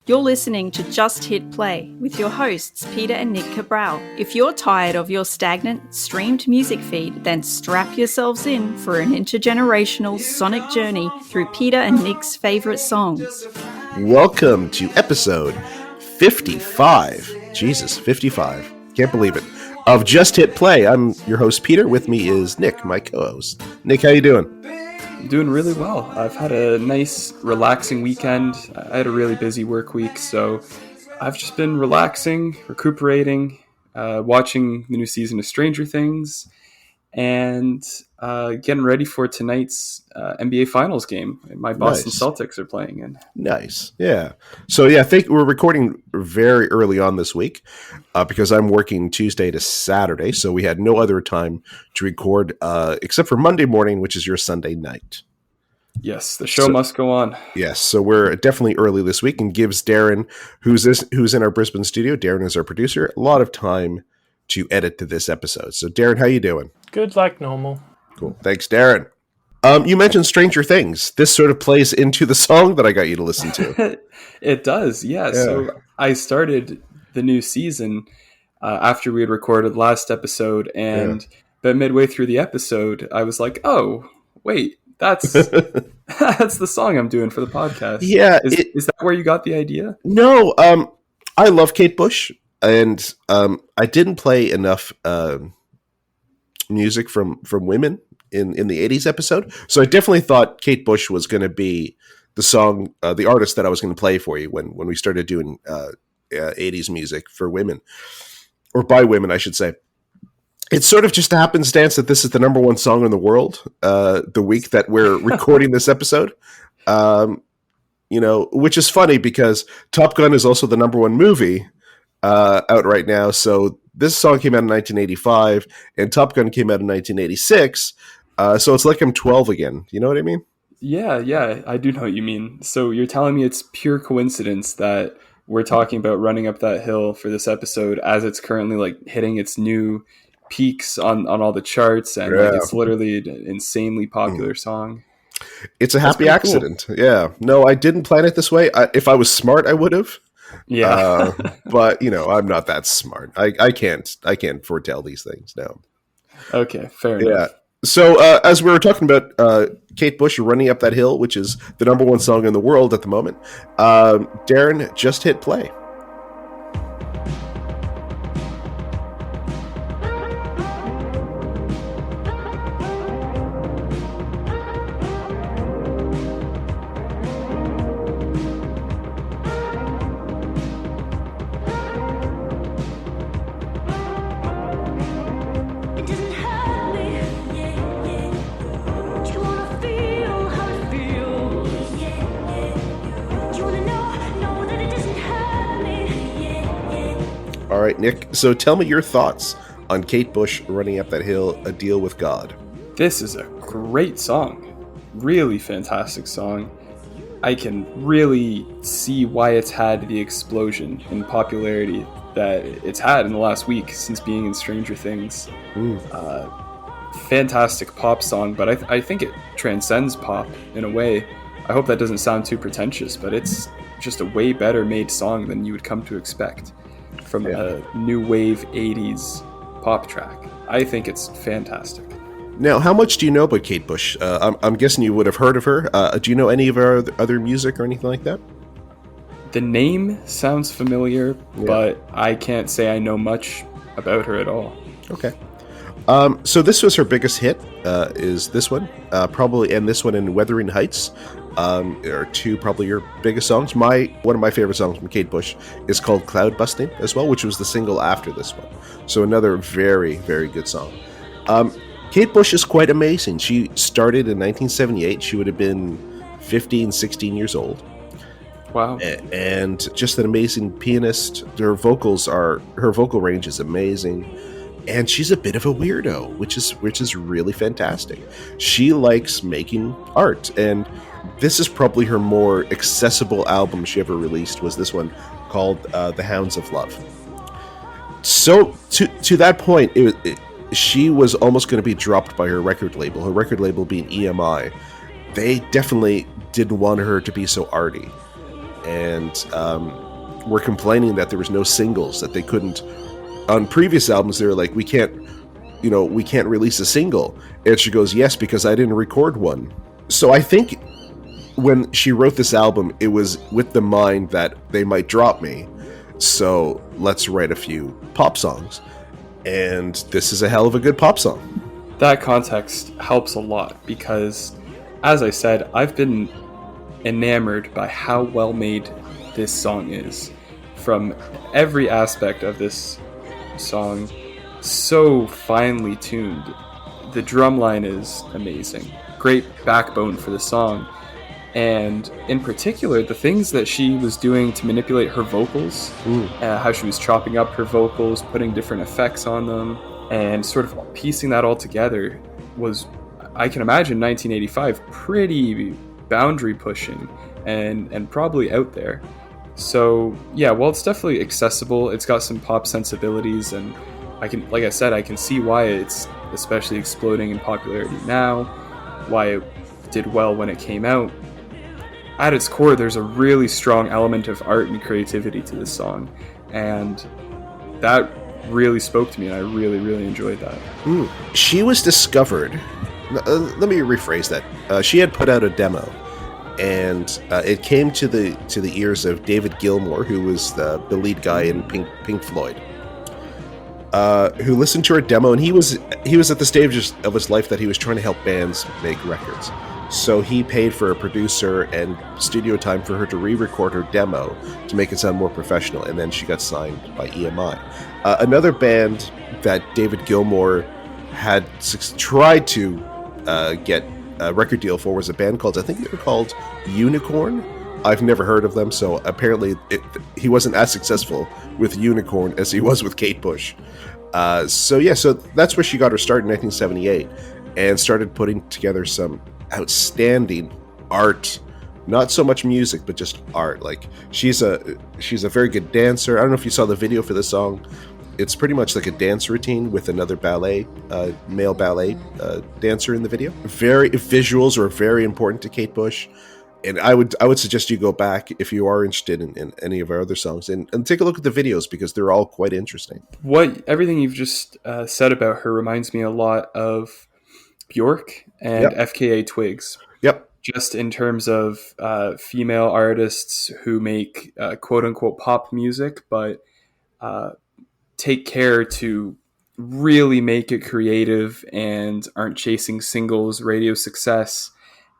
You're listening to Just Hit Play with your hosts, Peter and Nick Cabral. If you're tired of your stagnant, streamed music feed, then strap yourselves in for an intergenerational sonic journey through Peter and Nick's favorite songs. Welcome to episode 55. Jesus, 55. Can't believe it. Of Just Hit Play. I'm your host, Peter. With me is Nick, my co-host. Nick, how you doing? I'm doing really well. I've had a nice, relaxing weekend. I had a really busy work week, so I've just been relaxing, recuperating, watching the new season of Stranger Things, and getting ready for tonight's NBA Finals game. My Boston Celtics are playing in. Nice. Yeah. So, I think we're recording very early on this week because I'm working Tuesday to Saturday, so we had no other time to record except for Monday morning, which is your Sunday night. Yes, the show must go on. Yes, so we're definitely early this week and gives Darren, who's in our Brisbane studio, Darren is our producer, a lot of time to edit to this episode. So, Darren, how you doing? Good, like normal. Cool. Thanks, Darren. You mentioned Stranger Things. This sort of plays into the song that I got you to listen to. It does, yeah. So I started the new season after we had recorded the last episode, but midway through the episode, I was like, oh, wait, that's that's the song I'm doing for the podcast. Yeah. Is that where you got the idea? No, I love Kate Bush, and I didn't play enough music from women in the 80s episode. So I definitely thought Kate Bush was going to be the song, the artist that I was going to play for you when we started doing 80s music for women, or by women, I should say. It's sort of just a happenstance that this is the number one song in the world the week that we're recording this episode. Which is funny because Top Gun is also the number one movie out right now. So this song came out in 1985 and Top Gun came out in 1986. So it's like I'm 12 again. You know what I mean? Yeah, I do know what you mean. So you're telling me it's pure coincidence that we're talking about Running Up That Hill for this episode as it's currently like hitting its new peaks on all the charts, and like it's literally an insanely popular song. It's a happy accident. Cool. Yeah. No, I didn't plan it this way. If I was smart, I would have. Yeah. But I'm not that smart. I can't foretell these things now. Okay, fair enough. So as we were talking about Kate Bush Running Up That Hill, which is the number one song in the world at the moment, Darren, just hit play. All right, Nick, so tell me your thoughts on Kate Bush Running Up That Hill, A Deal with God. This is a great song. Really fantastic song. I can really see why it's had the explosion in popularity that it's had in the last week since being in Stranger Things. Fantastic pop song, but I think it transcends pop in a way. I hope that doesn't sound too pretentious, but it's just a way better made song than you would come to expect from a new wave 80s pop track. I think it's fantastic. Now, how much do you know about Kate Bush? I'm guessing you would have heard of her. Do you know any of her other music or anything like that? The name sounds familiar, but I can't say I know much about her at all. Okay. So this was her biggest hit, is this one, probably, and this one in Wuthering Heights. Are two probably your biggest songs. One of my favorite songs from Kate Bush is called Cloud Busting as well, which was the single after this one. So another very, very good song. Kate Bush is quite amazing. She started in 1978. She would have been 15, 16 years old. Wow. And just an amazing pianist. Her vocal range is amazing. And she's a bit of a weirdo, which is really fantastic. She likes making art, and this is probably her more accessible album she ever released, was this one called The Hounds of Love. So to that point, she was almost going to be dropped by her record label being EMI. They definitely didn't want her to be so arty. and were complaining that there was no singles, that they couldn't. On previous albums, they were like, we can't release a single. And she goes, yes, because I didn't record one. So I think when she wrote this album, it was with the mind that they might drop me. So let's write a few pop songs. And this is a hell of a good pop song. That context helps a lot because, as I said, I've been enamored by how well made this song is. From every aspect of this song, so finely tuned. The drum line is amazing. Great backbone for the song. And in particular, the things that she was doing to manipulate her vocals, how she was chopping up her vocals, putting different effects on them, and sort of piecing that all together was, I can imagine, 1985, pretty boundary pushing and probably out there. So yeah, well, it's definitely accessible. It's got some pop sensibilities, and I can see why it's especially exploding in popularity now, why it did well when it came out. At its core, there's a really strong element of art and creativity to this song, and that really spoke to me, and I really, really enjoyed that. She was discovered. Let me rephrase that. She had put out a demo, and it came to the ears of David Gilmour, who was the lead guy in Pink Floyd, who listened to her demo, and he was at the stage of his life that he was trying to help bands make records. So he paid for a producer and studio time for her to re-record her demo to make it sound more professional, and then she got signed by EMI. Another band that David Gilmour had tried to get a record deal for was a band called, I think they were called Unicorn. I've never heard of them, so apparently he wasn't as successful with Unicorn as he was with Kate Bush. So that's where she got her start in 1978 and started putting together some outstanding art, not so much music, but just art. Like she's a very good dancer. I don't know if you saw the video for this song. It's pretty much like a dance routine with another male ballet dancer in the video. Visuals are very important to Kate Bush, and I would suggest you go back if you are interested in any of our other songs and take a look at the videos because they're all quite interesting. Everything you've just said about her reminds me a lot of Bjork and FKA Twigs. Yep. Just in terms of female artists who make quote-unquote pop music, but take care to really make it creative and aren't chasing singles, radio success,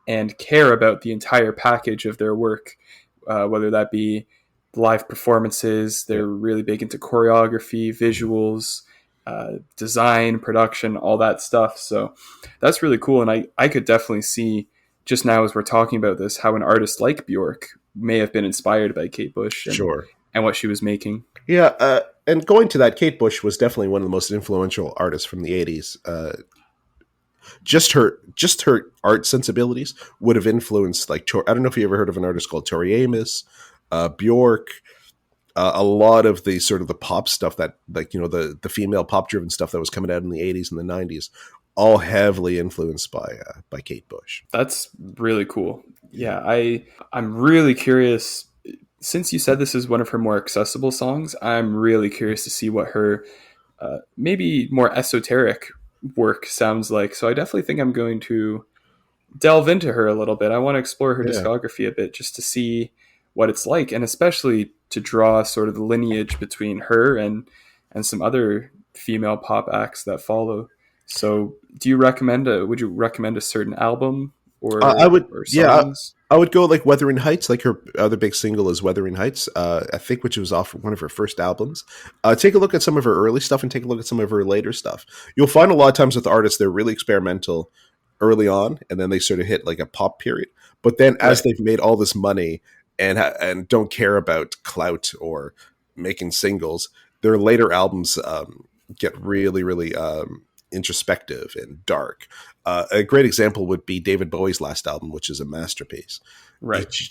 and care about the entire package of their work, whether that be live performances. They're really big into choreography, visuals, design, production, all that stuff. So that's really cool. And I could definitely see just now as we're talking about this, how an artist like Bjork may have been inspired by Kate Bush and what she was making. Yeah. And going to that, Kate Bush was definitely one of the most influential artists from the 80s. Just her art sensibilities would have influenced, like, I don't know if you ever heard of an artist called Tori Amos, Bjork, a lot of the sort of the pop stuff that, like, the female pop driven stuff that was coming out in the 80s and the 90s, all heavily influenced by Kate Bush. That's really cool. Yeah, I'm really curious. Since you said this is one of her more accessible songs, I'm really curious to see what her maybe more esoteric work sounds like. So I definitely think I'm going to delve into her a little bit. I want to explore her discography a bit just to see what it's like, and especially to draw sort of the lineage between her and some other female pop acts that follow. So would you recommend a certain album or songs? I would go like Wuthering Heights. Like her other big single is Wuthering Heights, I think, which was off one of her first albums. Take a look at some of her early stuff and take a look at some of her later stuff. You'll find a lot of times with artists, they're really experimental early on, and then they sort of hit like a pop period. But then as they've made all this money and don't care about clout or making singles, their later albums get really, really introspective and dark. A great example would be David Bowie's last album, which is a masterpiece. Right. He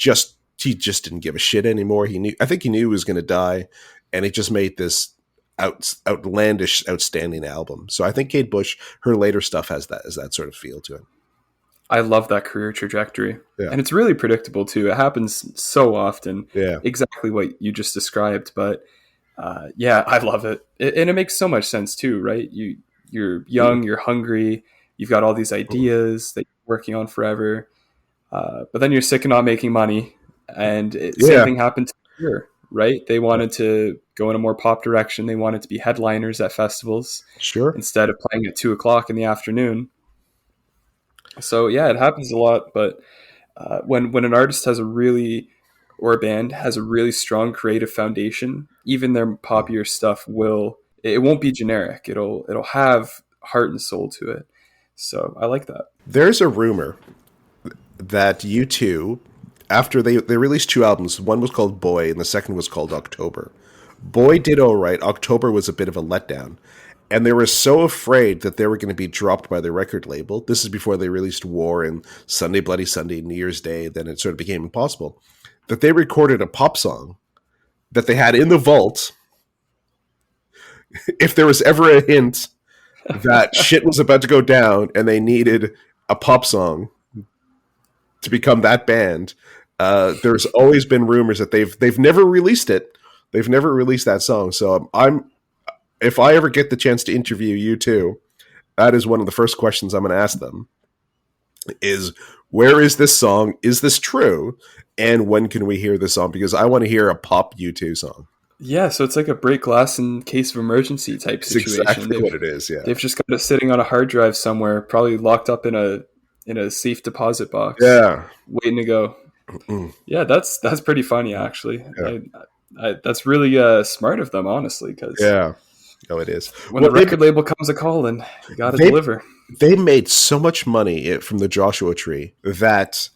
just didn't give a shit anymore. I think he knew he was going to die, and he just made this outlandish, outstanding album. So I think Kate Bush, her later stuff has that sort of feel to it. I love that career trajectory. Yeah. And it's really predictable too. It happens so often. Yeah. Exactly what you just described. But yeah, I love it. And it makes so much sense too, right? You're young, you're hungry, you've got all these ideas that you're working on forever. But then you're sick of not making money. And same Yeah. thing happened here, right? They wanted to go in a more pop direction. They wanted to be headliners at festivals Sure. instead of playing at 2 o'clock in the afternoon. So yeah, it happens a lot. But when an artist has a really or a band has a really strong creative foundation, even their poppier stuff it won't be generic. It'll have heart and soul to it. So I like that. There's a rumor that U2, after they released 2 albums, one was called Boy and the second was called October. Boy did all right. October was a bit of a letdown. And they were so afraid that they were going to be dropped by their record label. This is before they released War and Sunday Bloody Sunday, New Year's Day. Then it sort of became impossible. That they recorded a pop song that they had in the vault. If there was ever a hint that shit was about to go down and they needed a pop song to become that band, there's always been rumors that they've never released it. They've never released that song. So if I ever get the chance to interview U2, that is one of the first questions I'm going to ask them is, where is this song? Is this true? And when can we hear this song? Because I want to hear a pop U2 song. Yeah, so it's like a break glass in case of emergency type It's situation. exactly what it is, yeah. They've just got it sitting on a hard drive somewhere, probably locked up in a safe deposit box. Yeah. Waiting to go. Yeah, that's pretty funny, actually. Yeah. That's really smart of them, honestly, because yeah. Oh, it is. when the record label comes a calling, you got to deliver. They made so much money from the Joshua Tree that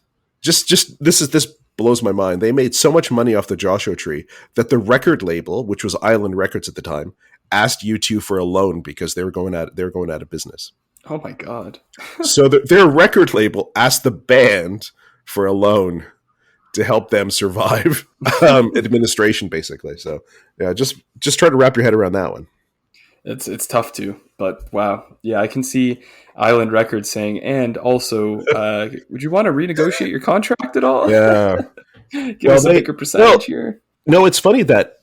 this blows my mind. They made so much money off the Joshua Tree that the record label, which was Island Records at the time, asked U2 for a loan because they were going out of business. Oh my God. So their record label asked the band for a loan to help them survive administration, basically. So yeah, just try to wrap your head around that one. It's tough to, but wow. Yeah, I can see Island Records saying, and also, would you want to renegotiate your contract at all? Yeah. Give us a bigger percentage here. No, it's funny that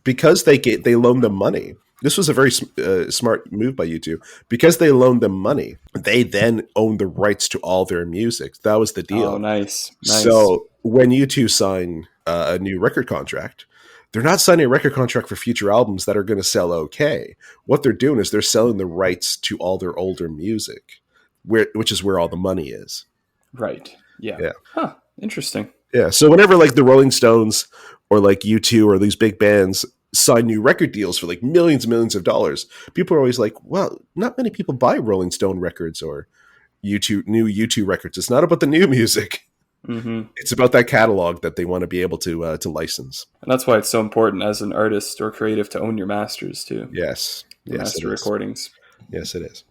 because they loaned them money. This was a very smart move by U2. Because they loaned them money, they then owned the rights to all their music. That was the deal. Oh, nice. So when U2 sign a new record contract, they're not signing a record contract for future albums that are going to sell okay. What they're doing is they're selling the rights to all their older music, which is where all the money is. Right. Yeah. Huh. Interesting. Yeah. So whenever like the Rolling Stones or like U2 or these big bands sign new record deals for like millions and millions of dollars, people are always like, well, not many people buy Rolling Stone records or new U2 records. It's not about the new music. Mm-hmm. It's about that catalog that they want to be able to license. And that's why it's so important as an artist or creative to own your masters too. Yes. Master recordings. Yes, it is.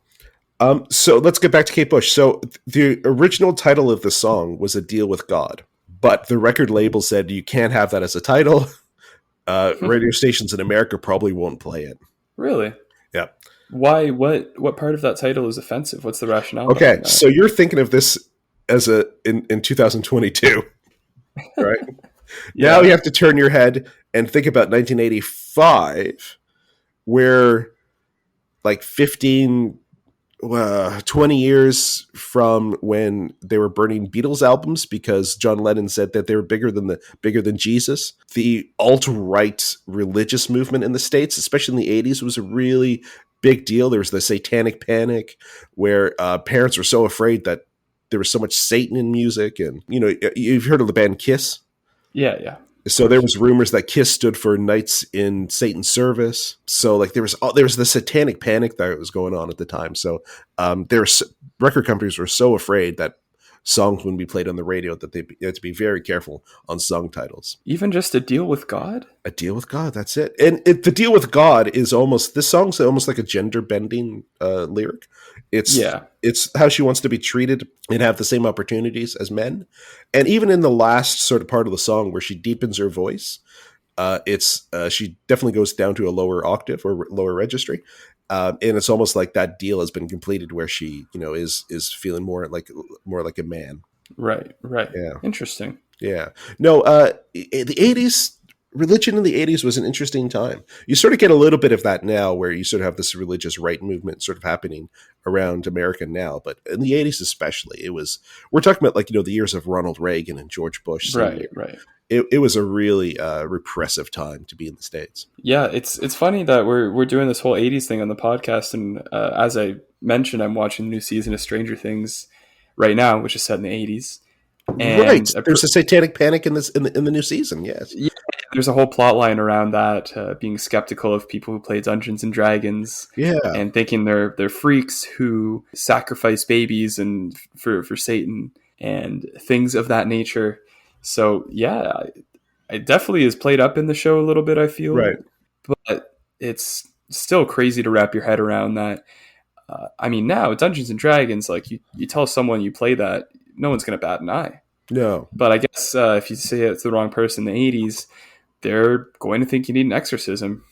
So let's get back to Kate Bush. So the original title of the song was A Deal with God, but the record label said you can't have that as a title. Radio stations in America probably won't play it. Really? Yeah. Why? What part of that title is offensive? What's the rationale? Okay, so you're thinking of this as in 2022, right? Yeah. Now you have to turn your head and think about 1985, where like 20 years from when they were burning Beatles albums because John Lennon said that they were bigger than Jesus. The alt-right religious movement in the States, especially in the 80s, was a really big deal. There was the Satanic Panic where parents were so afraid that there was so much Satan in music. And, you've heard of the band Kiss? Yeah. So there was rumors that Kiss stood for Knights in Satan's Service. So like there was the Satanic Panic that was going on at the time. So record companies were so afraid that songs wouldn't be played on the radio that they had to be very careful on song titles. Even just A Deal with God? A Deal with God, that's it. And the Deal with God is this song's almost like a gender bending lyric. It's how she wants to be treated and have the same opportunities as men. And even in the last sort of part of the song where she deepens her voice, she definitely goes down to a lower octave or lower registry. And it's almost like that deal has been completed, where she, is feeling more like a man. Right. Yeah. Interesting. Yeah. No, the 80s, religion in the 80s was an interesting time. You sort of get a little bit of that now, where you sort of have this religious right movement sort of happening around America now. But in the 80s, especially, we're talking about the years of Ronald Reagan and George Bush Sr. Right. It was a really repressive time to be in the States. Yeah, it's funny that we're doing this whole '80s thing on the podcast, and as I mentioned, I'm watching the new season of Stranger Things right now, which is set in the '80s. Right. And There's a satanic panic in the new season. Yes. yeah, there's a whole plot line around that, being skeptical of people who play Dungeons and Dragons, Yeah. and thinking they're freaks who sacrifice babies and for Satan and things of that nature. So yeah, it definitely is played up in the show a little bit, I feel, Right. but it's still crazy to wrap your head around that. I mean, now Dungeons and Dragons, like you tell someone you play that, no one's going to bat an eye. No. But I guess if you say it's the wrong person in the '80s, they're going to think you need an exorcism.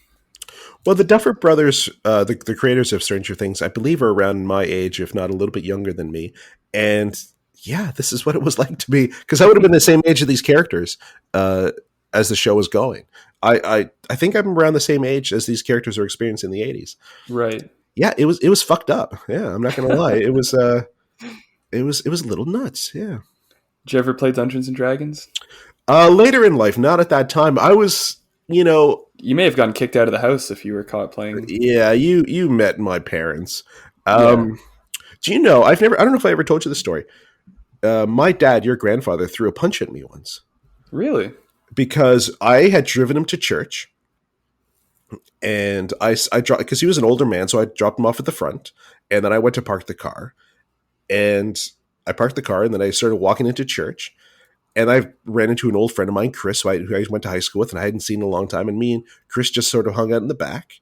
Well, the Duffer Brothers, the creators of Stranger Things, I believe, are around my age, if not a little bit younger than me. And yeah, this is what it was like to be, because I would have been the same age of these characters as the show was going. I think I'm around the same age as these characters are experiencing in the 80s. Right. Yeah, it was fucked up. Yeah, I'm not gonna lie. It was a little nuts. Yeah. Did you ever play Dungeons and Dragons? Later in life, not at that time. I was, You may have gotten kicked out of the house if you were caught playing. yeah, you met my parents. Yeah. Do you know, I don't know if I ever told you the story. My dad, your grandfather, threw a punch at me once Really? because I had driven him to church, and I dropped, because he was an older man, so I dropped him off at the front, and then I went to park the car, and I parked the car, and then I started walking into church, and I ran into an old friend of mine, Chris, who I went to high school with, and I hadn't seen in a long time, and me and Chris just sort of hung out in the back.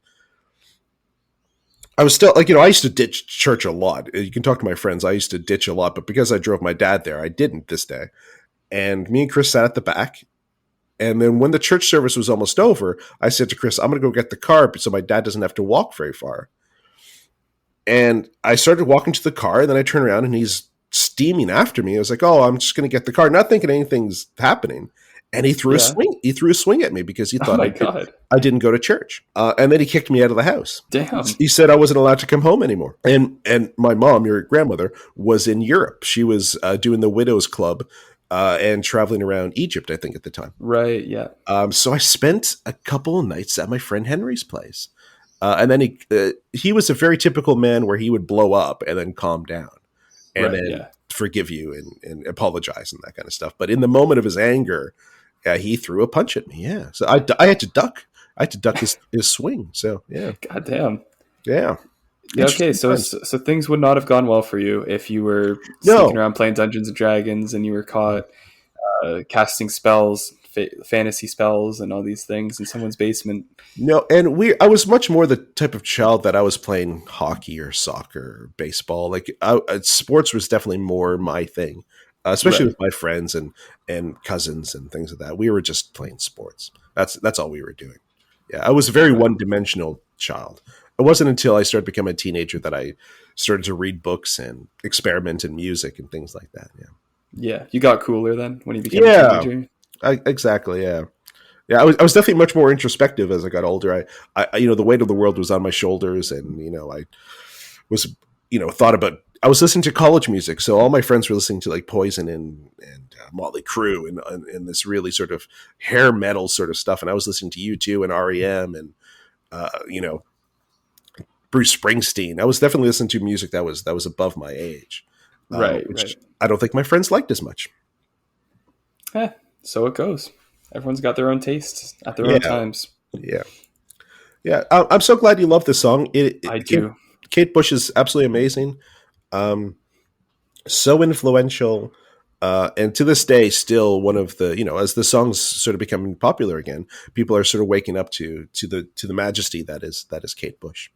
I was still, I used to ditch church a lot. You can talk to my friends. I used to ditch a lot, but because I drove my dad there, I didn't this day. And me and Chris sat at the back. And then when the church service was almost over, I said to Chris, I'm going to go get the car so my dad doesn't have to walk very far. And I started walking to the car, and then I turned around and he's steaming after me. I was like, oh, I'm just going to get the car, not thinking anything's happening. And he threw a swing. He threw a swing at me because he thought I didn't go to church. And then he kicked me out of the house. Damn. He said I wasn't allowed to come home anymore. And my mom, your grandmother, was in Europe. She was doing the Widows Club and traveling around Egypt, I think, at the time. Right, yeah. So I spent a couple of nights at my friend Henry's place. And then he was a very typical man where he would blow up and then calm down and forgive you and apologize and that kind of stuff. But in the moment of his anger, he threw a punch at me. Yeah. So I had to duck. I had to duck his swing. So, yeah. God damn. Yeah. Yeah, okay, so things would not have gone well for you if you were sneaking around playing Dungeons and Dragons and you were caught casting spells, fantasy spells, and all these things in someone's basement. No, and I was much more the type of child that I was playing hockey or soccer or baseball. Sports was definitely more my thing, especially with my friends and cousins and things like that. We were just playing sports. That's all we were doing. Yeah, I was a very one-dimensional child. It wasn't until I started becoming a teenager that I started to read books and experiment in music and things like that. Yeah. Yeah, you got cooler then when you became a teenager. Exactly. Yeah. Yeah, I was definitely much more introspective as I got older. I the weight of the world was on my shoulders, and I was I was listening to college music, so all my friends were listening to like Poison and Motley Crue and this really sort of hair metal sort of stuff, and I was listening to U2 and REM and Bruce Springsteen. I was definitely listening to music that was above my age, which I don't think my friends liked as much. So it goes. Everyone's got their own tastes at their own times. Yeah. Yeah. I'm so glad you love this song. I do. Kate Bush is absolutely amazing. So influential. And to this day, still one of the, as the songs sort of becoming popular again, people are sort of waking up to the majesty that is Kate Bush.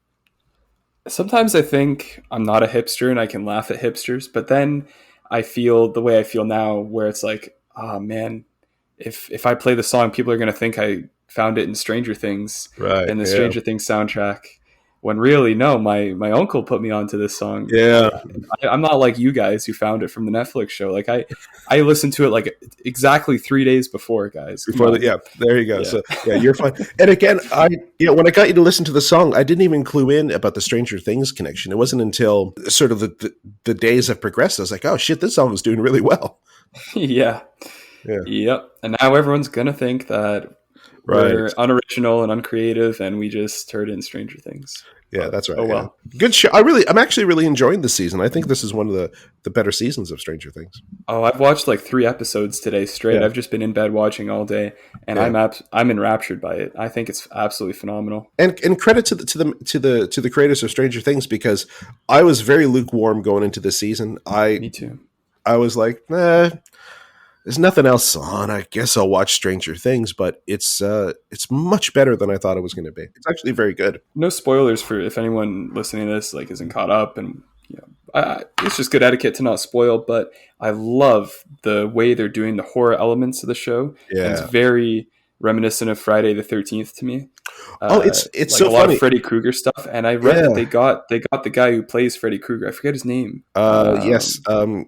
Sometimes I think I'm not a hipster and I can laugh at hipsters, but then I feel the way I feel now where it's like, oh man, if I play the song, people are going to think I found it in Stranger Things and the Stranger Things soundtrack, when really, no, my uncle put me onto this song. Yeah. I'm not like you guys who found it from the Netflix show. Like I listened to it like exactly 3 days before, guys. Yeah, there you go. Yeah. So yeah, you're fine. And again, when I got you to listen to the song, I didn't even clue in about the Stranger Things connection. It wasn't until sort of the days have progressed, I was like, oh shit, this song is doing really well. Yeah. Yep. And now everyone's gonna think that we're unoriginal and uncreative, and we just heard it in Stranger Things. Yeah, that's right. Oh well, good show. I'm actually really enjoying this season. I think this is one of the better seasons of Stranger Things. Oh, I've watched like 3 episodes today straight. I've just been in bed watching all day, and I'm enraptured by it. I think it's absolutely phenomenal. And credit to the creators of Stranger Things, because I was very lukewarm going into this season. Me too. I was like, there's nothing else on. I guess I'll watch Stranger Things, but it's much better than I thought it was going to be. It's actually very good. No spoilers for if anyone listening to this like isn't caught up, and it's just good etiquette to not spoil. But I love the way they're doing the horror elements of the show. Yeah, it's very reminiscent of Friday the 13th to me. It's like so a lot funny. Of Freddy Krueger stuff, and I read that they got the guy who plays Freddy Krueger. I forget his name. Yes,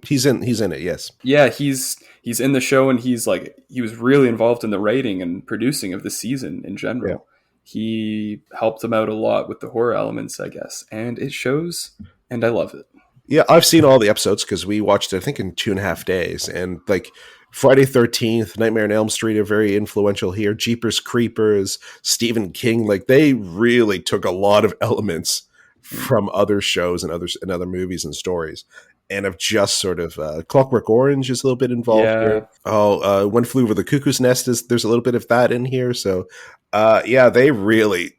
he's in it. Yes, yeah, he's in the show, and he was really involved in the writing and producing of the season in general. Yeah. He helped them out a lot with the horror elements, I guess, and it shows, and I love it. Yeah, I've seen all the episodes because we watched it, I think, in 2.5 days, and like Friday 13th, Nightmare on Elm Street are very influential here. Jeepers Creepers, Stephen King, like they really took a lot of elements from other shows and other movies and stories, and have just sort of Clockwork Orange is a little bit involved here. Oh, One Flew Over the Cuckoo's Nest there's a little bit of that in here. So they really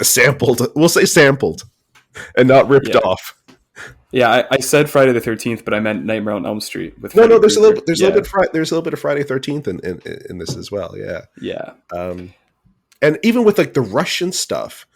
sampled and not ripped off. Yeah, I said Friday the 13th, but I meant Nightmare on Elm Street. With no, there's a little bit of Friday 13th in this as well. Yeah. And even with like the Russian stuff,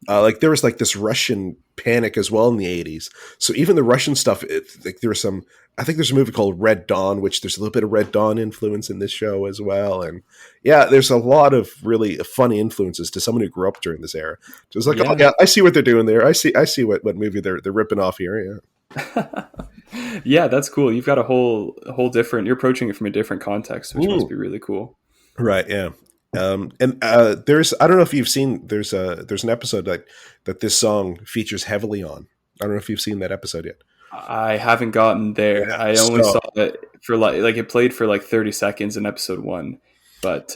like there was like this Russian panic as well in the 80s. So even the Russian stuff, like there was some. I think there's a movie called Red Dawn, which there's a little bit of Red Dawn influence in this show as well. And yeah, there's a lot of really funny influences to someone who grew up during this era. So it's like, oh yeah, I see what they're doing there. I see what movie they're ripping off here. Yeah. Yeah, that's cool. You've got a whole different. You're approaching it from a different context, which must be really cool. Right. Yeah. And there's I don't know if you've seen there's an episode that this song features heavily on. I don't know if you've seen that episode yet. I haven't gotten there. Yeah, I only saw it for like it played for like 30 seconds in episode 1, but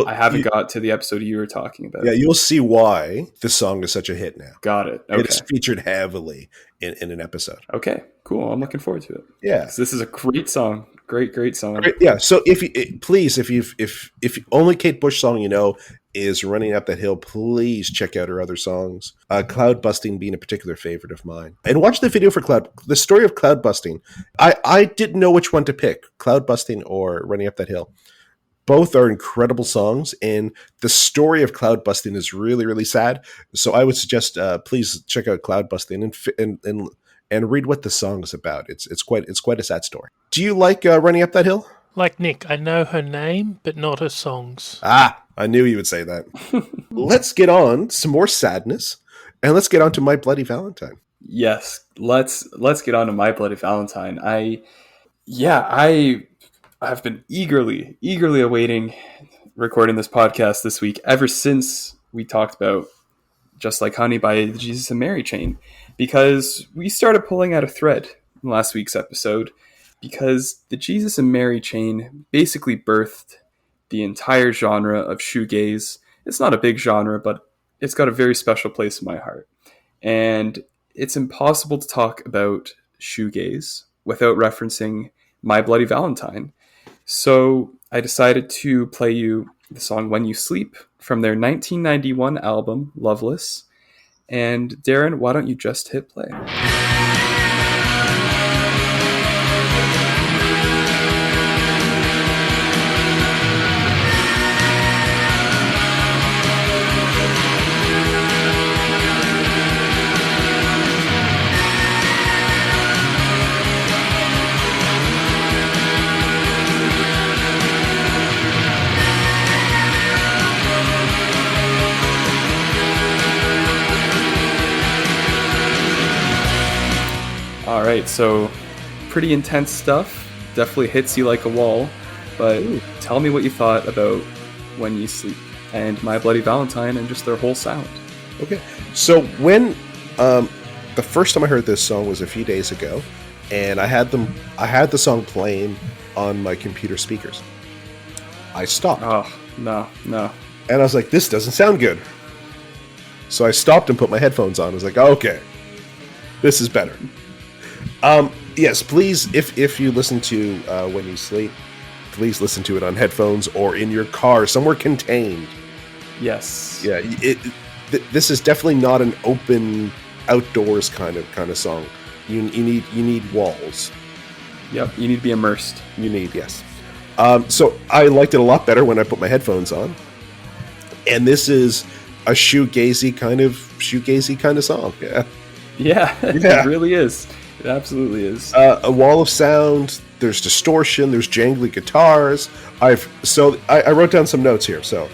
I haven't got to the episode you were talking about. Yeah, you'll see why this song is such a hit now. Got it. Okay. It is featured heavily in an episode. Okay, cool. I'm looking forward to it. Yeah, this is a great song. Great song. Great, yeah. So if only Kate Bush song you know is Running Up That Hill, please check out her other songs. Cloud Busting being a particular favorite of mine. And watch the video for the story of Cloud Busting. I didn't know which one to pick, Cloud Busting or Running Up That Hill. Both are incredible songs, and the story of Cloud Busting is really, really sad. So I would suggest please check out Cloud Busting and read what the song is about. It's quite a sad story. Do you like Running Up That Hill? Like Nick, I know her name, but not her songs. I knew you would say that. Let's get on some more sadness, and let's get on to My Bloody Valentine. Yes, let's get on to My Bloody Valentine. I've been eagerly awaiting recording this podcast this week ever since we talked about Just Like Honey by the Jesus and Mary chain, because we started pulling out a thread in last week's episode, because the Jesus and Mary chain basically birthed the entire genre of shoegaze. It's not a big genre, but it's got a very special place in my heart. And it's impossible to talk about shoegaze without referencing My Bloody Valentine. So I decided to play you the song When You Sleep from their 1991 album, Loveless. And Darren, why don't you just hit play? All right, so pretty intense stuff. Definitely hits you like a wall. But tell me what you thought about When You Sleep and My Bloody Valentine and just their whole sound. Okay. So when the first time I heard this song was a few days ago, and I had the song playing on my computer speakers. I stopped. Oh, no. And I was like, this doesn't sound good. So I stopped and put my headphones on. I was like, okay, this is better. Yes, please, if you listen to When You Sleep, please listen to it on headphones or in your car, somewhere contained. Yes. Yeah, this is definitely not an open outdoors kind of song. You need walls. Yep, you need to be immersed. You need, yes. So I liked it a lot better when I put my headphones on. And this is a shoegazy kind of song. Yeah. Yeah, Yeah. It really is. It absolutely is. A wall of sound. There's distortion. There's jangly guitars. I wrote down some notes here. So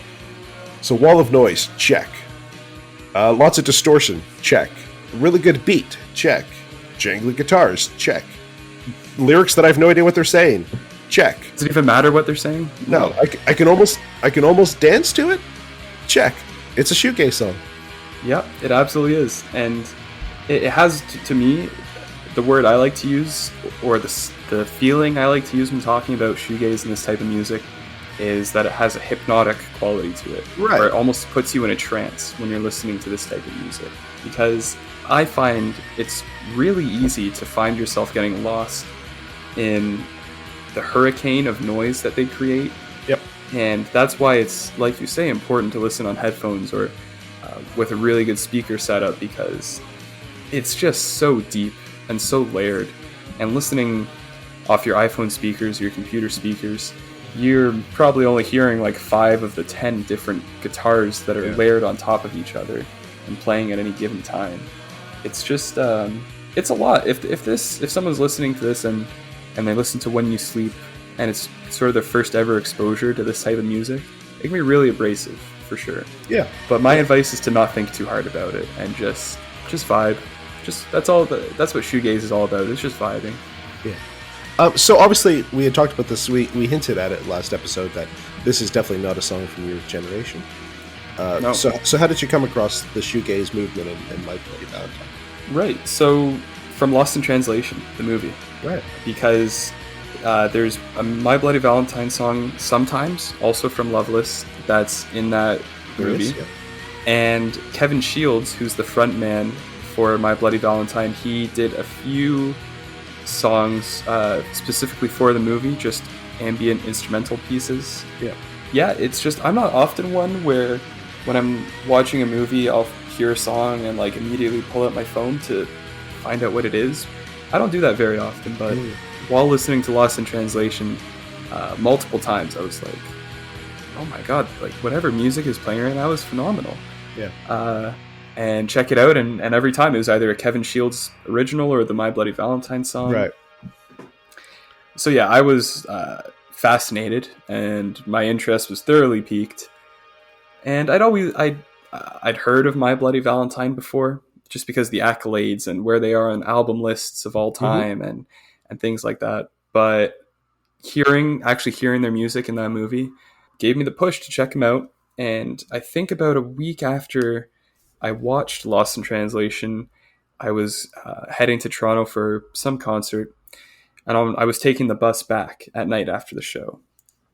wall of noise, check. Lots of distortion, check. Really good beat, check. Jangly guitars, check. Lyrics that I have no idea what they're saying, check. Does it even matter what they're saying? No, I can almost dance to it, check. It's a shoegaze song. Yep, it absolutely is, and it has to me the word I like to use, or the feeling I like to use when talking about shoegaze and this type of music, is that it has a hypnotic quality to it. Right. Or it almost puts you in a trance when you're listening to this type of music. Because I find it's really easy to find yourself getting lost in the hurricane of noise that they create. Yep. And that's why it's, like you say, important to listen on headphones or with a really good speaker setup, because it's just so deep and so layered. And listening off your iPhone speakers, your computer speakers, you're probably only hearing like 5 of the 10 different guitars that are layered on top of each other and playing at any given time. It's just, it's a lot. If someone's listening to this and they listen to When You Sleep and it's sort of their first ever exposure to this type of music, it can be really abrasive for sure. Yeah. But my advice is to not think too hard about it and just vibe. That's what shoegaze is all about. It's just vibing. Yeah. So obviously we had talked about this. We hinted at it last episode that this is definitely not a song from your generation. No. So how did you come across the shoegaze movement and My Bloody Valentine? Right. So from Lost in Translation, the movie. Right. Because there's a My Bloody Valentine song sometimes, also from Loveless, that's in that movie. Yes, yeah. And Kevin Shields, who's the front man for My Bloody Valentine, he did a few songs specifically for the movie, just ambient instrumental pieces. Yeah, it's just, I'm not often one where when I'm watching a movie I'll hear a song and like immediately pull out my phone to find out what it is. I don't do that very often, but while listening to Lost in Translation multiple times, I was like, oh my god, like whatever music is playing right now is phenomenal. Yeah. And check it out, and every time it was either a Kevin Shields original or the My Bloody Valentine song. Right. So yeah, I was fascinated, and my interest was thoroughly piqued. And I'd heard of My Bloody Valentine before, just because the accolades and where they are on album lists of all time and things like that. But actually hearing their music in that movie gave me the push to check them out. And I think about a week after I watched Lost in Translation, I was heading to Toronto for some concert, and I was taking the bus back at night after the show.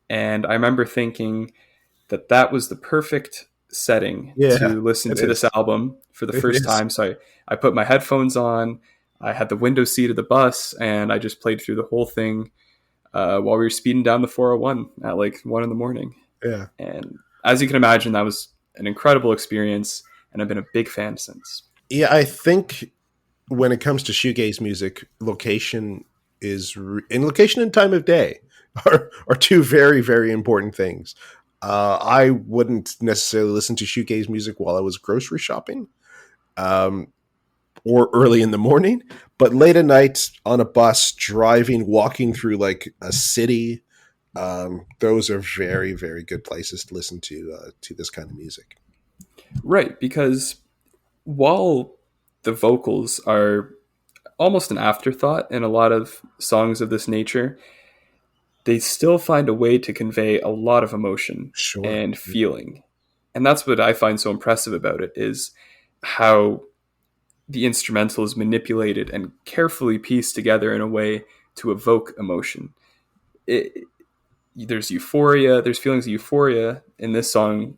And I remember thinking that was the perfect setting to listen to this album for the first time. So I put my headphones on, I had the window seat of the bus, and I just played through the whole thing while we were speeding down the 401 at like 1 a.m. Yeah. And as you can imagine, that was an incredible experience, and I've been a big fan since. Yeah, I think when it comes to shoegaze music, location and time of day are two very, very important things. I wouldn't necessarily listen to shoegaze music while I was grocery shopping, or early in the morning, but late at night on a bus, driving, walking through like a city. Those are very, very good places to listen to this kind of music. Right, because while the vocals are almost an afterthought in a lot of songs of this nature. They still find a way to convey a lot of emotion Sure. and feeling. And that's what I find so impressive about it, is how the instrumental is manipulated and carefully pieced together in a way to evoke emotion. There's euphoria, there's feelings of euphoria in this song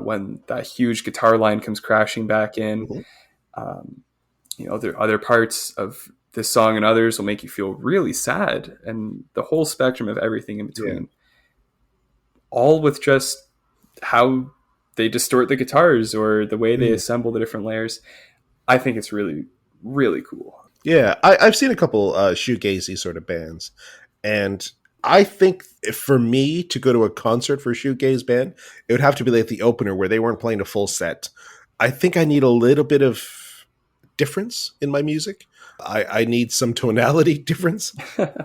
when that huge guitar line comes crashing back in. There other parts of this song and others will make you feel really sad, and the whole spectrum of everything in between. All with just how they distort the guitars or the way they assemble the different layers. I think it's really, really cool. Yeah, I've seen a couple shoegazy sort of bands, and I think for me to go to a concert for a shoegaze band, it would have to be like the opener where they weren't playing a full set. I think I need a little bit of difference in my music. I need some tonality difference.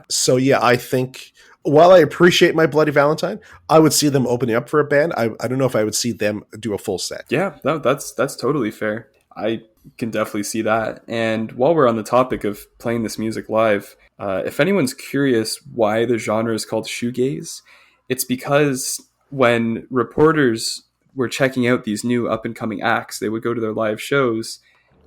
So yeah, I think while I appreciate my Bloody Valentine, I would see them opening up for a band. I don't know if I would see them do a full set. Yeah, no, that's totally fair. I can definitely see that. And while we're on the topic of playing this music live, if anyone's curious why the genre is called shoegaze, it's because when reporters were checking out these new up-and-coming acts, they would go to their live shows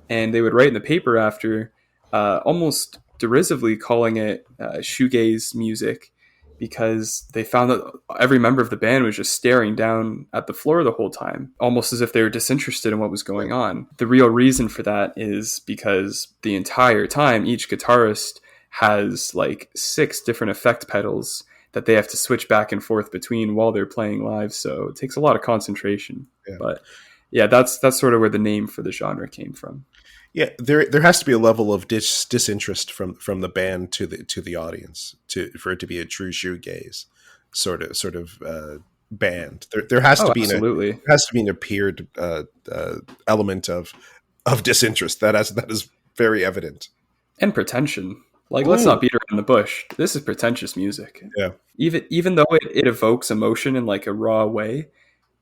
and they would write in the paper after, almost derisively calling it shoegaze music, because they found that every member of the band was just staring down at the floor the whole time, almost as if they were disinterested in what was going on. The real reason for that is because the entire time, each guitarist has like 6 different effect pedals that they have to switch back and forth between while they're playing live. So it takes a lot of concentration. Yeah. But yeah, that's sort of where the name for the genre came from. Yeah, there has to be a level of disinterest from the band to the audience for it to be a true shoegaze sort of band. There has to be absolutely. There has to be an appeared element of disinterest that is very evident, and pretension. Like, let's not beat around the bush. This is pretentious music. Yeah, even though it evokes emotion in like a raw way.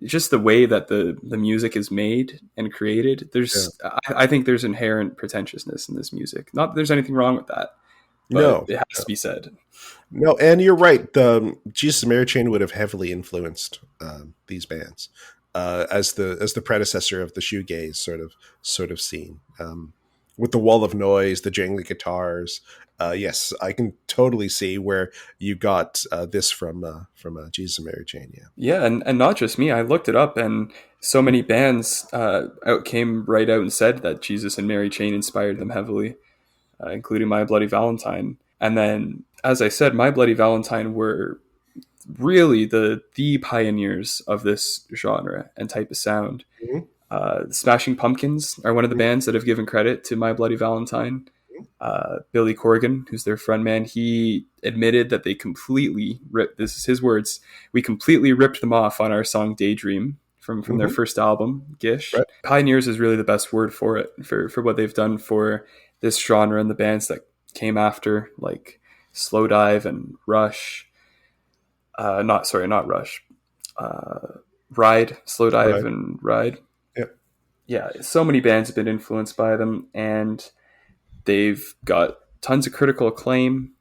Just the way that the music is made and created, I think there's inherent pretentiousness in this music. Not that there's anything wrong with that, but it has to be said. No, and you're right. The Jesus and Mary Chain would have heavily influenced these bands as the predecessor of the shoegaze sort of scene. With the wall of noise, the jangly guitars. Yes, I can totally see where you got this from Jesus and Mary Chain. Yeah, and not just me. I looked it up, and so many bands came right out and said that Jesus and Mary Chain inspired them heavily, including My Bloody Valentine. And then, as I said, My Bloody Valentine were really the pioneers of this genre and type of sound. The Smashing Pumpkins are one of the bands that have given credit to My Bloody Valentine. Billy Corgan, who's their frontman, he admitted that they completely ripped, this is his words, we completely ripped them off on our song Daydream from their first album, Gish. Right. Pioneers is really the best word for it, for what they've done for this genre and the bands that came after, like Slowdive and Rush. Not Rush. Ride, Slowdive and Ride. Yeah, so many bands have been influenced by them, and they've got tons of critical acclaim.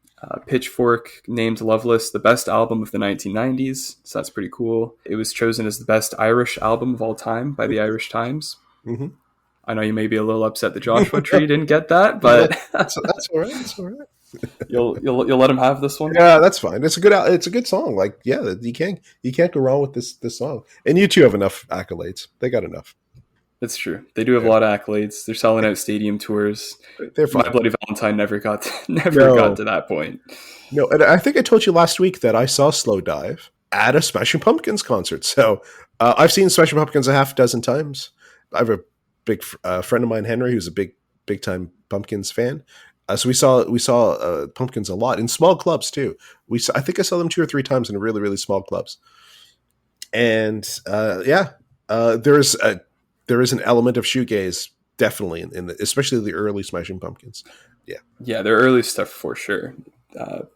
Pitchfork named Loveless the best album of the 1990s, so that's pretty cool. It was chosen as the best Irish album of all time by the Irish Times. I know you may be a little upset that Joshua Tree didn't get that, but that's all right. That's all right. You'll let him have this one. Yeah, that's fine. It's a good song. Like, yeah, you can't go wrong with this song. And you two have enough accolades. They got enough. It's true. They do have a lot of accolades. They're selling out stadium tours. They're fine. My Bloody Valentine never got to that point. No, and I think I told you last week that I saw Slowdive at a Smashing Pumpkins concert. So I've seen Smashing Pumpkins a half dozen times. I have a big friend of mine, Henry, who's a big time Pumpkins fan. So we saw Pumpkins a lot in small clubs too. I think I saw them 2 or 3 times in really, really small clubs. And there is an element of shoegaze definitely in especially the early Smashing Pumpkins. Yeah, their early stuff for sure.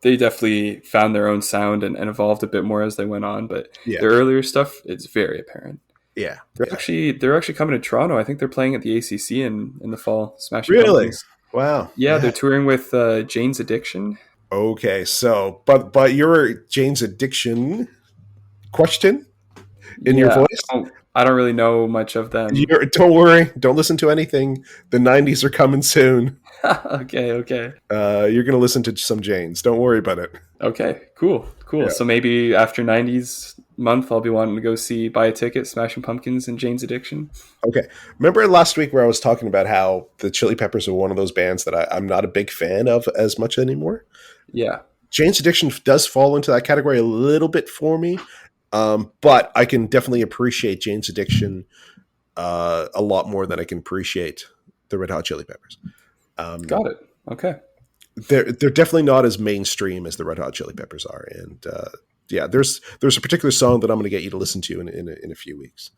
They definitely found their own sound and evolved a bit more as they went on. But their earlier stuff, it's very apparent. Yeah, they're actually coming to Toronto. I think they're playing at the ACC in the fall. Smashing really? Pumpkins. Wow. Yeah, Yeah. they're touring with Jane's Addiction. Okay. So, but your Jane's Addiction question in your Yeah, voice. I don't really know much of them. Don't worry. Don't listen to anything. The '90s are coming soon. Okay. You're going to listen to some Janes. Don't worry about it. Okay, cool. Yeah. So maybe after 90s month, I'll be wanting to buy a ticket, Smashing Pumpkins and Jane's Addiction. Okay. Remember last week where I was talking about how the Chili Peppers are one of those bands that I'm not a big fan of as much anymore? Yeah. Jane's Addiction does fall into that category a little bit for me, but I can definitely appreciate Jane's Addiction a lot more than I can appreciate the Red Hot Chili Peppers. Got it. Okay. They're definitely not as mainstream as the Red Hot Chili Peppers are, and yeah, there's a particular song that I'm going to get you to listen to in a few weeks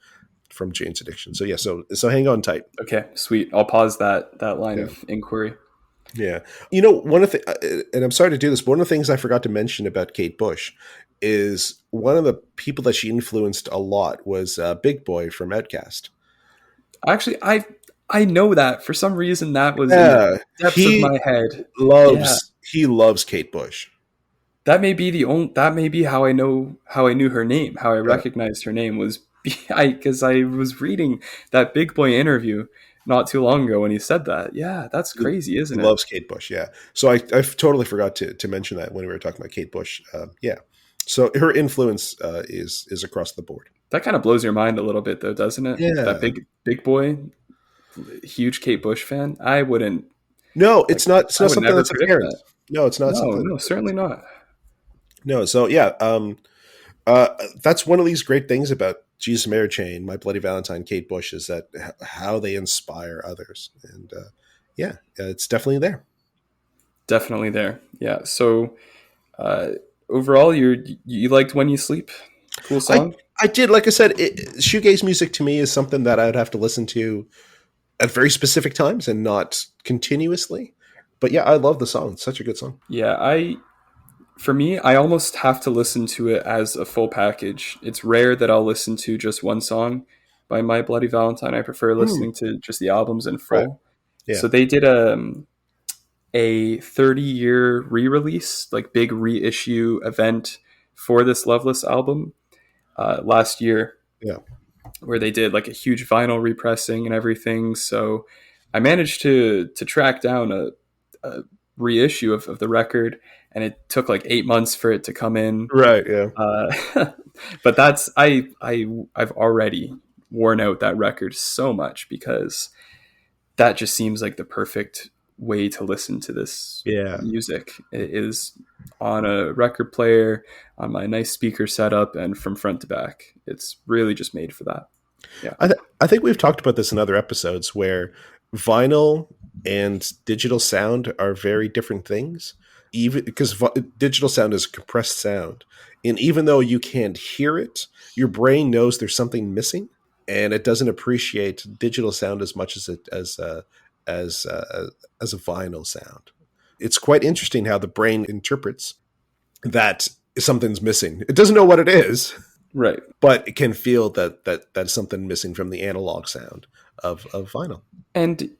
from Jane's Addiction. So yeah, so hang on tight. Okay, sweet. I'll pause that line of inquiry. Yeah, one of the and I'm sorry to do this, but one of the things I forgot to mention about Kate Bush is one of the people that she influenced a lot was Big Boy from Outkast. Actually, I know that for some reason that was in the depths of my head. He loves Kate Bush. That may be how I knew her name, how I recognized her name was because I was reading that Big Boy interview not too long ago when he said that. Yeah, that's crazy, isn't it? He loves Kate Bush, yeah. So I totally forgot to mention that when we were talking about Kate Bush. Yeah. So her influence is across the board. That kind of blows your mind a little bit though, doesn't it? Yeah. That Big Boy, huge Kate Bush fan. I wouldn't. No, it's not something that's apparent. That. No, it's not No, certainly not. No, so yeah, that's one of these great things about Jesus Mary Chain, My Bloody Valentine, Kate Bush, is that how they inspire others, and yeah, it's definitely there. Definitely there. Yeah. So overall, you liked When You Sleep? Cool song. I did. Like I said, shoegaze music to me is something that I'd have to listen to at very specific times and not continuously. But yeah, I love the song. It's such a good song. Yeah, for me, I almost have to listen to it as a full package. It's rare that I'll listen to just one song by My Bloody Valentine. I prefer listening to just the albums in full. Right. Yeah. So they did a 30-year re-release, like big reissue event for this Loveless album last year. Yeah. Where they did like a huge vinyl repressing and everything. So I managed to track down a reissue of the record, and it took like 8 months for it to come in. Right. Yeah. But that's I've already worn out that record so much because that just seems like the perfect way to listen to this music. It is on a record player, on my nice speaker setup, and from front to back. It's really just made for that. Yeah, I think we've talked about this in other episodes where vinyl and digital sound are very different things. Even because digital sound is compressed sound, and even though you can't hear it, your brain knows there's something missing, and it doesn't appreciate digital sound as much as a vinyl sound. It's quite interesting how the brain interprets that something's missing. It doesn't know what it is, right? But it can feel that that's something missing from the analog sound of vinyl. And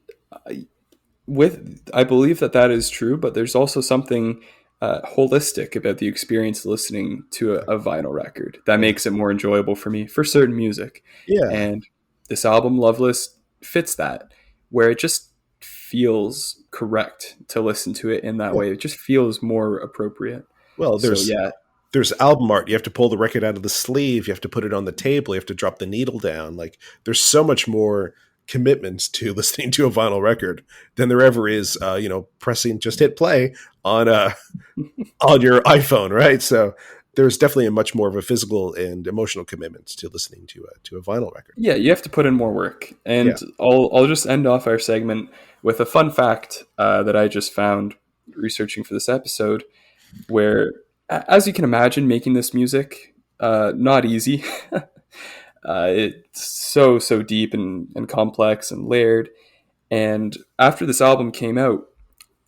I believe that is true, but there's also something holistic about the experience listening to a vinyl record that makes it more enjoyable for me for certain music. Yeah, and this album, Loveless, fits that, where it just feels correct to listen to it in that way. It just feels more appropriate. Well, there's album art. You have to pull the record out of the sleeve. You have to put it on the table. You have to drop the needle down. Like there's so much more commitment to listening to a vinyl record than there ever is, pressing just hit play on on your iPhone, right? So there's definitely a much more of a physical and emotional commitment to listening to a vinyl record. Yeah, you have to put in more work. And I'll just end off our segment with a fun fact that I just found researching for this episode, where, as you can imagine, making this music, not easy. It's so deep and complex and layered. And after this album came out,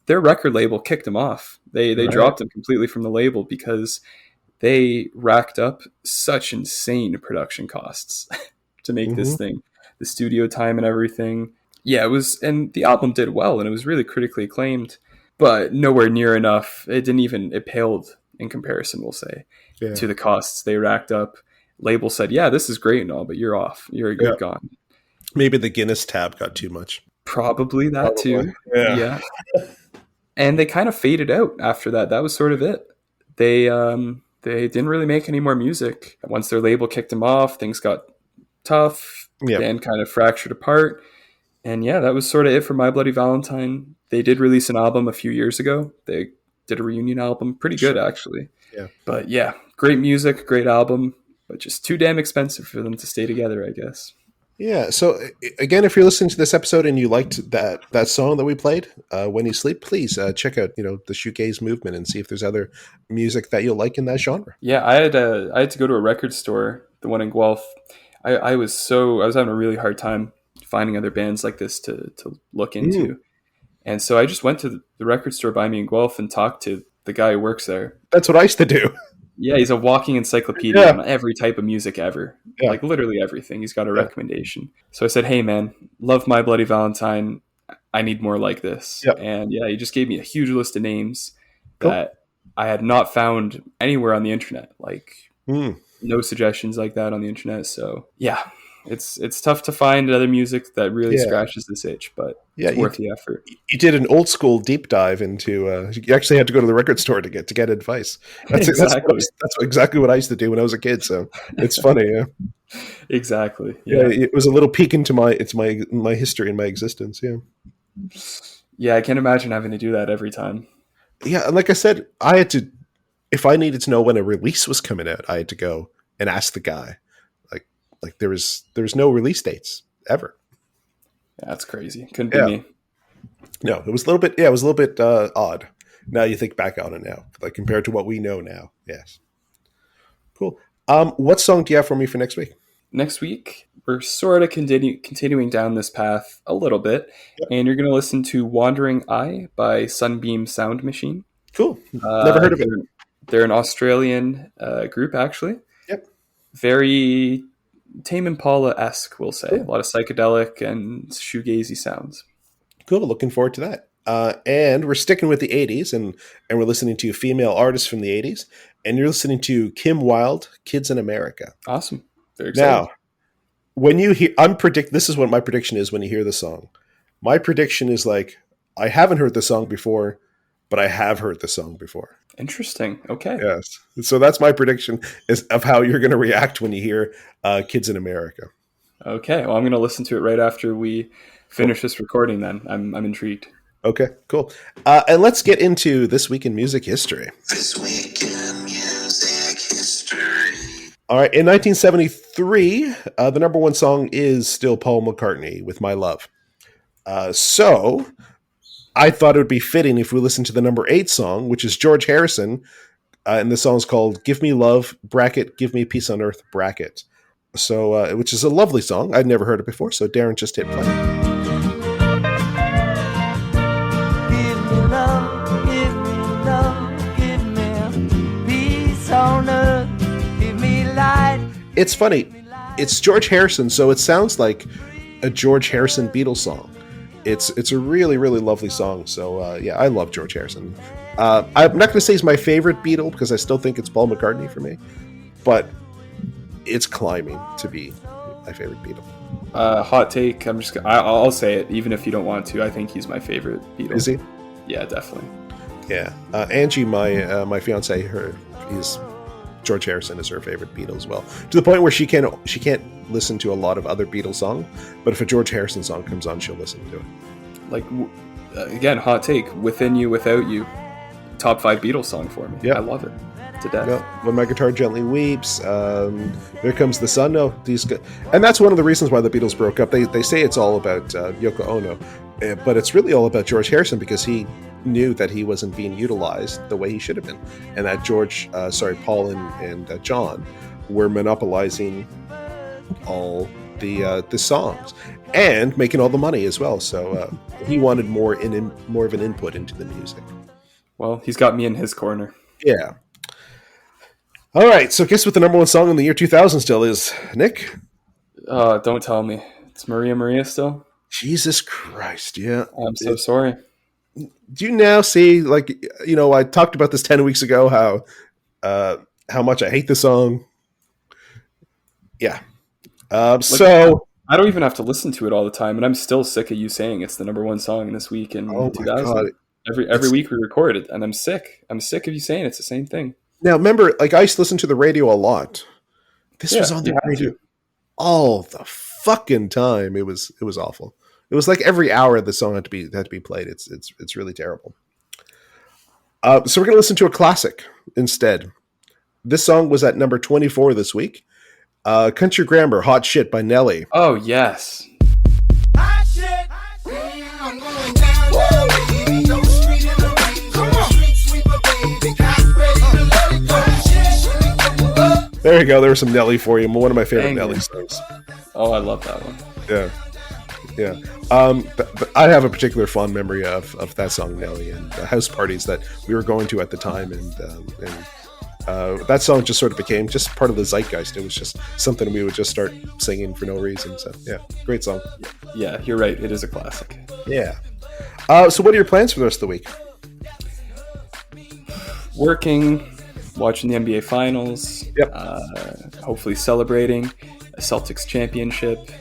their record label kicked them off. They dropped them completely from the label because they racked up such insane production costs to make this thing, the studio time and everything. Yeah, it was, and the album did well, and it was really critically acclaimed, but nowhere near enough. It paled in comparison, we'll say, Yeah. to the costs they racked up. Label said, "Yeah, this is great and all, but you're off. You're Yeah. gone." Maybe the Guinness tab got too much. Probably that too. Yeah. And they kind of faded out after that. That was sort of it. They didn't really make any more music. Once their label kicked them off, things got tough. Yeah. Band kind of fractured apart. And yeah, that was sort of it for My Bloody Valentine. They did release an album a few years ago. They did a reunion album. Pretty good, actually. Yeah. But yeah, great music, great album, but just too damn expensive for them to stay together, I guess. Yeah. So again, if you're listening to this episode and you liked that song that we played, "When You Sleep," please check out the shoegaze movement and see if there's other music that you'll like in that genre. Yeah, I had to go to a record store, the one in Guelph. I was having a really hard time finding other bands like this to look into. And so I just went to the record store by me in Guelph and talked to the guy who works there. That's what I used to do. Yeah, he's a walking encyclopedia on every type of music ever. Yeah. Like literally everything. He's got a recommendation. So I said, "Hey man, love My Bloody Valentine. I need more like this." Yep. And yeah, he just gave me a huge list of names that I had not found anywhere on the internet. Like no suggestions like that on the internet. So yeah, it's tough to find other music that really scratches this itch, but it's worth the effort. You did an old school deep dive into. You actually had to go to the record store to get advice. That's exactly what I used to do when I was a kid. So it's funny. Yeah. Exactly. Yeah. It was a little peek into my history and my existence. Yeah. Yeah, I can't imagine having to do that every time. Yeah, and like I said, I had to. If I needed to know when a release was coming out, I had to go and ask the guy. Like there was no release dates ever. Yeah, that's crazy. Couldn't be me. No, it was a little bit. Yeah, it was a little bit odd. Now you think back on it now, like compared to what we know now. Yes. Cool. What song do you have for me for next week? Next week, we're sort of continuing down this path a little bit, and you're going to listen to "Wandering Eye" by Sunbeam Sound Machine. Cool. Never heard of it. They're an Australian group, actually. Yep. Very Tame Impala-esque, we'll say. Cool. A lot of psychedelic and shoegazy sounds. Cool. Looking forward to that. And we're sticking with the 80s, and we're listening to female artists from the 80s. And you're listening to Kim Wilde, "Kids in America." Awesome. Very excited. Now, when you hear, this is what my prediction is when you hear the song. My prediction is like, I haven't heard the song before, but I have heard the song before. Interesting. Okay. Yes. So that's my prediction of how you're going to react when you hear "Kids in America." Okay. Well, I'm going to listen to it right after we finish this recording then. I'm intrigued. Okay, cool. And let's get into This Week in Music History. This Week in Music History. All right. In 1973, the number one song is still Paul McCartney with "My Love." So I thought it would be fitting if we listen to the number 8 song, which is George Harrison, and the song's called "Give Me Love, Give Me Peace on Earth, So, which is a lovely song. I'd never heard it before, so Darren just hit play. Give me love, give me love, give me peace on earth, give me light. It's funny. It's George Harrison, so it sounds like a George Harrison Beatles song. It's a really, really lovely song. So, yeah, I love George Harrison. I'm not going to say he's my favorite Beatle because I still think it's Paul McCartney for me. But it's climbing to be my favorite Beatle. Hot take. I'll say it, even if you don't want to. I think he's my favorite Beatle. Is he? Yeah, definitely. Yeah. Angie, my fiance, George Harrison is her favorite Beatle as well. To the point where she can't listen to a lot of other Beatles songs, but if a George Harrison song comes on, she'll listen to it. Like, again, hot take. "Within You, Without You," top 5 Beatles song for me. Yep. I love it to death. No, "When My Guitar Gently Weeps," "There Comes the Sun." No, and that's one of the reasons why the Beatles broke up. They say it's all about Yoko Ono, but it's really all about George Harrison because he knew that he wasn't being utilized the way he should have been, and that Paul and John were monopolizing all the songs and making all the money as well. So he wanted more of an input into the music. Well, he's got me in his corner. Yeah. All right. So guess what the number one song in the year 2000 still is, Nick? Don't tell me. It's Maria Maria still? Jesus Christ, yeah. I'm so sorry. Do you now see, like, I talked about this 10 weeks ago, how much I hate the song. Yeah. So I don't even have to listen to it all the time, and I'm still sick of you saying it's the number one song in this week in oh my 2000. God. Every week we record it, and I'm sick. I'm sick of you saying it's the same thing. Now, remember, like, I used to listen to the radio a lot. This was on you the have radio to. all the fucking time. It was awful. It was like every hour the song had to be played. It's really terrible. So we're gonna listen to a classic instead. This song was at number 24 this week. Country Grammar, Hot Shit by Nelly. Oh yes. I'm going down, baby. No street in the rain. Come on. Street sweeper, baby. Got ready to let it go. There you go. There was some Nelly for you. One of my favorite Dang Nelly it. songs. Oh, I love that one. Yeah. But I have a particular fond memory of that song, Nelly, and the house parties that we were going to at the time, and that song just sort of became just part of the zeitgeist. It was just something we would just start singing for no reason. So yeah, great song. Yeah, you're right. It is a classic. Yeah. So what are your plans for the rest of the week? Working, watching the NBA Finals. Yep. Hopefully celebrating a Celtics championship.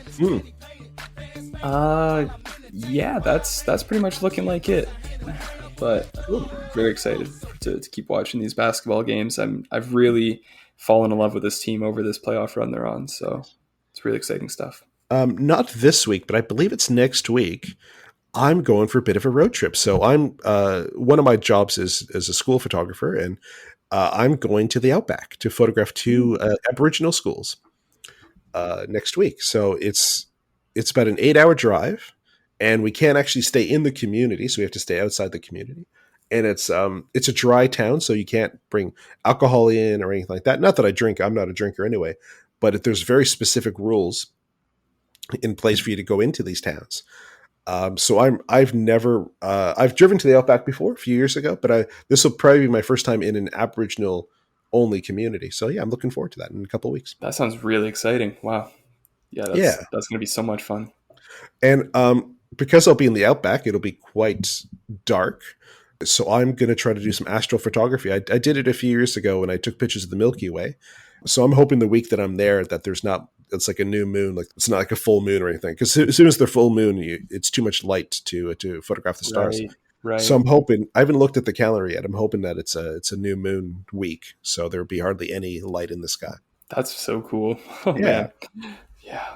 Yeah, that's pretty much looking like it. But I'm very excited to keep watching these basketball games. I've really fallen in love with this team over this playoff run they're on. So it's really exciting stuff. Not this week, but I believe it's next week. I'm going for a bit of a road trip. So I'm one of my jobs is as a school photographer, and I'm going to the Outback to photograph two Aboriginal schools next week. So it's about an 8-hour drive, and we can't actually stay in the community, so we have to stay outside the community. And it's a dry town, so you can't bring alcohol in or anything like that. Not that I drink; I'm not a drinker anyway. But there's very specific rules in place for you to go into these towns. So I've driven to the Outback before a few years ago, but this will probably be my first time in an Aboriginal only community. So yeah, I'm looking forward to that in a couple of weeks. That sounds really exciting. Wow. Yeah, that's going to be so much fun. And because I'll be in the Outback, it'll be quite dark. So I'm going to try to do some astrophotography. I did it a few years ago when I took pictures of the Milky Way. So I'm hoping the week that I'm there that it's like a new moon, like it's not like a full moon or anything. Because as soon as they're full moon, it's too much light to photograph the stars. Right. So I'm hoping, I haven't looked at the calendar yet. I'm hoping that it's a new moon week. So there'll be hardly any light in the sky. That's so cool. Oh, Yeah. Man. Yeah.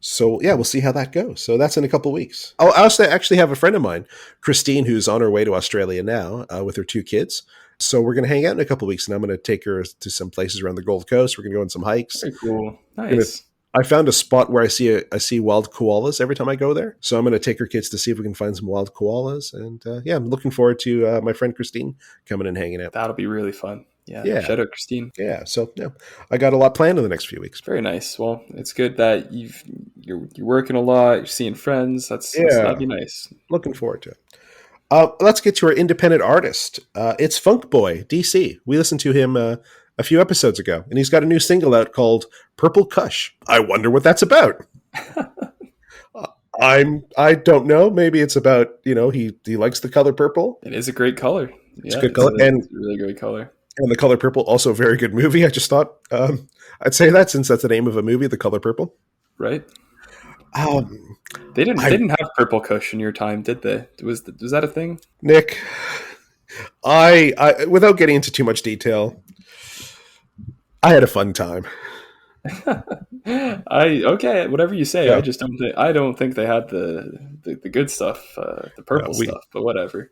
So yeah, we'll see how that goes. So that's in a couple of weeks. I also actually have a friend of mine, Christine, who's on her way to Australia now with her 2 kids. So we're going to hang out in a couple of weeks, and I'm going to take her to some places around the Gold Coast. We're going to go on some hikes. Very cool. Nice. I found a spot where I see wild koalas every time I go there. So I'm going to take her kids to see if we can find some wild koalas. And yeah, I'm looking forward to my friend Christine coming and hanging out. That'll be really fun. Yeah. Shout out Christine. Yeah. So yeah, I got a lot planned in the next few weeks. Very nice. Well, it's good that you're working a lot. You're seeing friends. That'd be nice. Looking forward to it. Let's get to our independent artist. It's FUNKBOIII DC. We listened to him a few episodes ago, and he's got a new single out called Purple Kush. I wonder what that's about. I don't know. Maybe it's about, he likes the color purple. It is a great color. It's a good color. It's a really great color. And The Color Purple, also a very good movie. I just thought I'd say that since that's the name of a movie, The Color Purple. Right. They didn't have Purple Kush in your time, did they? Was that a thing? Nick, I without getting into too much detail, I had a fun time. Okay, whatever you say. Yeah. I don't think they had the good stuff, the purple stuff, but whatever.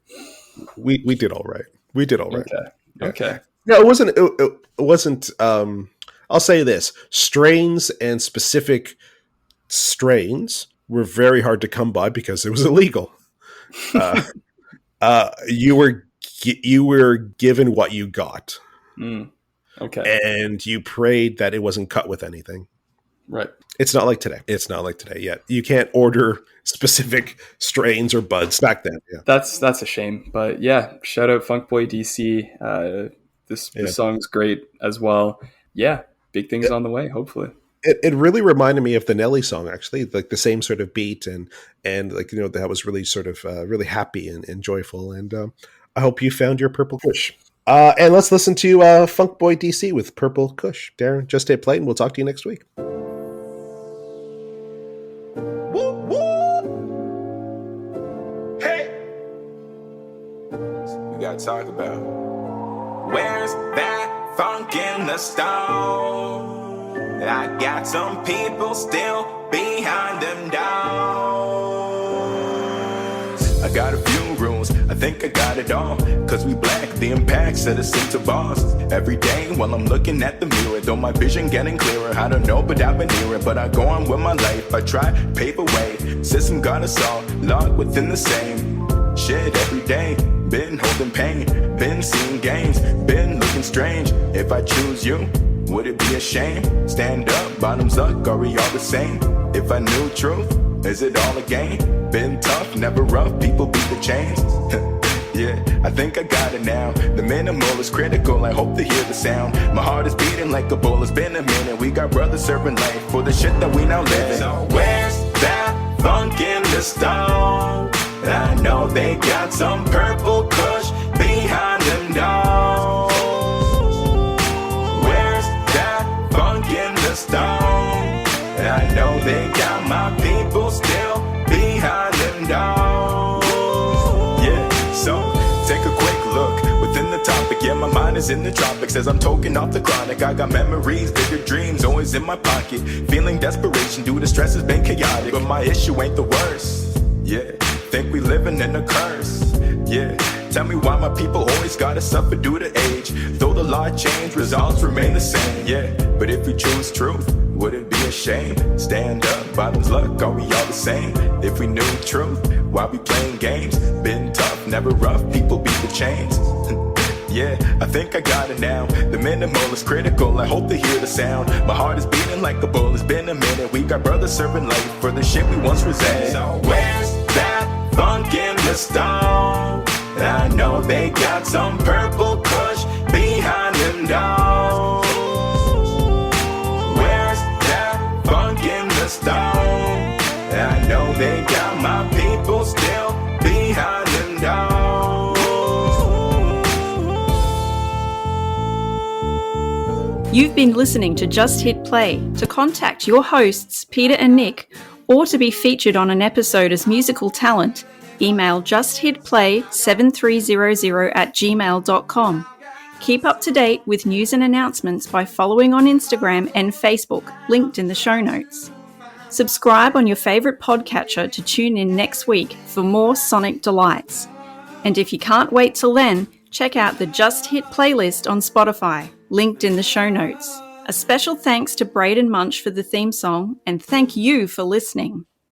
We did all right. We did all right. Okay. No, it wasn't. It wasn't. I'll say this: strains and specific strains were very hard to come by because it was illegal. You were given what you got. Okay. And you prayed that it wasn't cut with anything. Right. It's not like today yet. You can't order specific strains or buds back then. Yeah. That's a shame. But yeah, shout out FUNKBOIII DC. This song's great as well. Yeah, big things on the way, hopefully. It really reminded me of the Nelly song, actually, like the same sort of beat and like that was really sort of really happy and joyful. And I hope you found your Purple Kush. And let's listen to FUNKBOIII DC with Purple Kush. Darren, just hit play, and we'll talk to you next week. Gotta talk about where's that funk in the stone? I got some people still behind them doors. I got a few rules, I think I got it all. Cause we black, the impact set us into boss. Every day while I'm looking at the mirror, though my vision getting clearer. I don't know, but I've been near it. But I go on with my life, I try, pave a way. System got us all locked within the same shit every day. Been holding pain, been seeing games, been looking strange. If I choose you, would it be a shame? Stand up, bottoms up, are we all the same? If I knew truth, is it all a game? Been tough, never rough, people beat the chains. Yeah, I think I got it now. The minimal is critical, I hope to hear the sound. My heart is beating like a bull, it's been a minute. We got brothers serving life for the shit that we now live in. So where's that funk in the stone? I know they got some Purple Kush behind them doors. Where's that funk in the stone? I know they got my people still behind them doors. Yeah, so take a quick look within the topic. Yeah, my mind is in the tropics as I'm toking off the chronic. I got memories, bigger dreams, always in my pocket. Feeling desperation due to stress has been chaotic, but my issue ain't the worst. Yeah, think we living in a curse. Yeah, tell me why my people always gotta suffer due to age. Though the law changed, results remain the same. Yeah, but if we choose truth, would it be a shame? Stand up, bottoms luck, are we all the same? If we knew truth, why we playing games? Been tough, never rough, people beat the chains. Yeah, I think I got it now. The minimal is critical, I hope to hear the sound. My heart is beating like a bull, it's been a minute. We got brothers serving life for the shit we once resented. So where's that funk in the stone? I know they got some Purple Kush behind them doors. Where's that funk in the stone? I know they got my people still behind them doors. You've been listening to Just Hit Play. To contact your hosts, Peter and Nick, or to be featured on an episode as musical talent, email justhitplay7300@gmail.com. Keep up to date with news and announcements by following on Instagram and Facebook, linked in the show notes. Subscribe on your favourite podcatcher to tune in next week for more sonic delights. And if you can't wait till then, check out the Just Hit playlist on Spotify, linked in the show notes. A special thanks to Braden Munch for the theme song, and thank you for listening.